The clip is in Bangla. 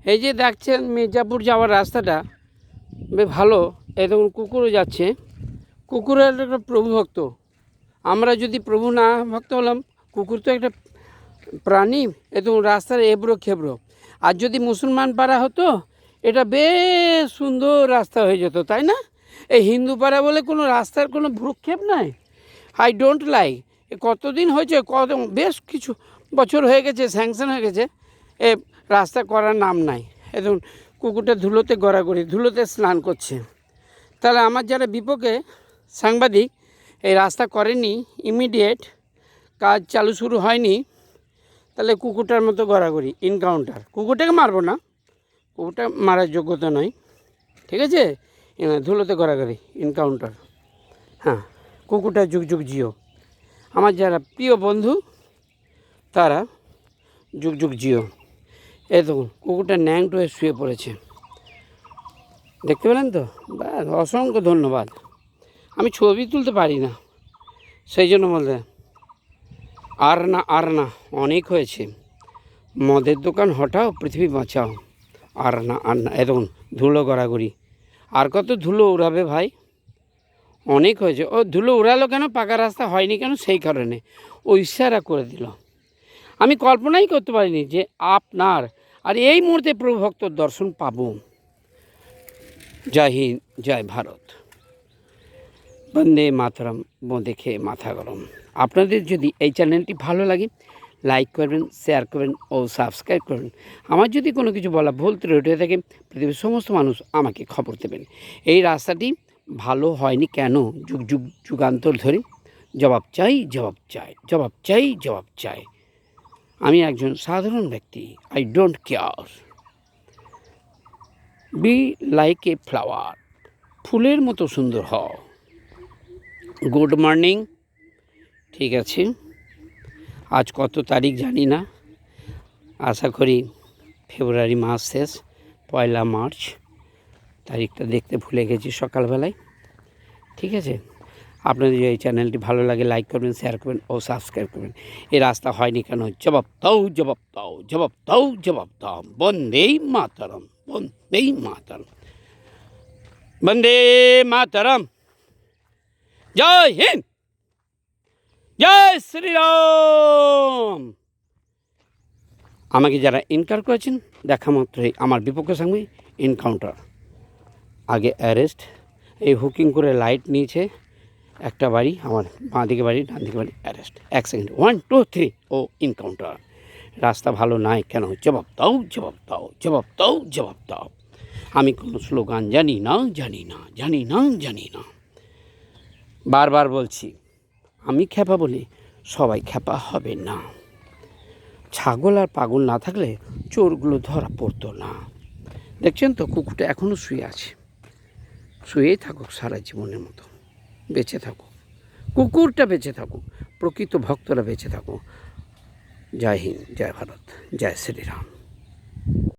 এই যে দেখছেন মির্জাপুর যাওয়ার রাস্তাটা বেশ ভালো। এই দেখুন কুকুরও যাচ্ছে। কুকুরের একটা প্রভু ভক্ত। আমরা যদি প্রভু না ভক্ত হলাম, কুকুর তো একটা প্রাণী। এ দেখুন রাস্তার এবড়ো খেবড়ো। আর যদি মুসলমান পাড়া হতো, এটা বেশ সুন্দর রাস্তা হয়ে যেত, তাই না? এই হিন্দু পাড়া বলে কোনো রাস্তার কোনো ভ্রুক্ষেপ নাই। I don't like. কতদিন হয়েছে, বেশ কিছু বছর হয়ে গেছে, স্যাংশন হয়ে গেছে, এ রাস্তা করার নাম নাই। এখন কুকুরটা ধুলোতে গড়াগড়ি, ধুলোতে স্নান করছে। তাহলে আমার যারা বিপক্ষে সাংবাদিক, এই রাস্তা করেনি, ইমিডিয়েট কাজ চালু শুরু হয়নি, তাহলে কুকুরটার মতো গড়াগড়ি, ইনকাউন্টার। কুকুরটাকে মারবো না, কুকুরটা মারার যোগ্যতা নয়, ঠিক আছে? ধুলোতে গড়াগড়ি, ইনকাউন্টার। হ্যাঁ, কুকুরটা যুগ যুগ জিও। আমার যারা প্রিয় বন্ধু তারা যুগ যুগ জিও। এই দেখুন কুকুরটা ন্যাংট হয়ে শুয়ে পড়েছে, দেখতে পেলেন তো? ব্যাস, অসংখ্য ধন্যবাদ। আমি ছবি তুলতে পারি না, সেই জন্য বলতে আর না অনেক হয়েছে। মদের দোকান হটাও, পৃথিবী বাঁচাও। আর না এই দেখুন ধুলো গড়াগড়ি। আর কত ধুলো উড়াবে ভাই? অনেক হয়েছে। ও ধুলো উড়ালো কেন? পাকা রাস্তা হয়নি কেন, সেই কারণে ও ইশারা করে দিল। আমি কল্পনাই করতে পারিনি যে আপনার আর এই মুহূর্তে প্রভু ভক্তর দর্শন পাবো। জয় হিন্দ, জয় ভারত, বন্দে মাতরম, বোঁদে খেয়ে মাথা গরম। আপনাদের যদি এই চ্যানেলটি ভালো লাগে, লাইক করবেন, শেয়ার করবেন ও সাবস্ক্রাইব করবেন। আমার যদি কোনো কিছু বলা ভুল ত্রুটি হয়ে থাকে, পৃথিবীর সমস্ত মানুষ আমাকে খবর দেবেন। এই রাস্তাটি ভালো হয়নি কেন, যুগান্তর ধরে জবাব চাই, জবাব চাই, জবাব চাই, জবাব চাই। আমি একজন সাধারণ ব্যক্তি। I don't care. Be like a flower, ফুলের মতো সুন্দর হও। Good morning. ঠিক আছে, আজ কত তারিখ জানি না, আশা করি ফেব্রুয়ারি মাস শেষ, 1 মার্চ। তারিখটা দেখতে ভুলে গেছি সকালবেলায়। ঠিক আছে, আপনাদের যদি এই চ্যানেলটি ভালো লাগে, লাইক করবেন, শেয়ার করবেন ও সাবস্ক্রাইব করবেন। এই রাস্তা হয়নি কেন, জবাব দাও, জবাব দাও, জবাব দাও, জবাব দাও। বন্দে মাতরম, বন্দে মাতরম, বন্দে মাতরম। জয় হিন্দ, জয় শ্রীরাম। আমাকে যারা এনকার করেছেন, দেখা মাত্রই আমার বিপক্ষে সঙ্গে এনকাউন্টার, আগে অ্যারেস্ট। এই হুকিং করে লাইট নিয়েছে, একটা বাড়ি, আমার বাঁ দিকে বাড়ি, ডান দিকে বাড়ি, অ্যারেস্ট। 1 সেকেন্ড, 1 2 3, ও এনকাউন্টার। রাস্তা ভালো নাই কেন, জবাব দাও, জবাব দাও, জবাব দাও, জবাব দাও। আমি কোনো স্লোগান জানি না, জানি না, জানি না, জানি না। বারবার বলছি, আমি খ্যাপা বলি, সবাই খ্যাপা হবে না। ছাগল আর পাগল না থাকলে চোরগুলো ধরা পড়তো না। দেখছেন তো, কুকুরটা এখনও শুয়ে আছে। শুয়েই থাকুক সারা জীবনের মতো, বেঁচে থাকুক, কুকুরটা বেঁচে থাকুক, প্রকৃত ভক্তরা বেঁচে থাকুক। জয় হিন্দ, জয় ভারত, জয় শ্রীরাম।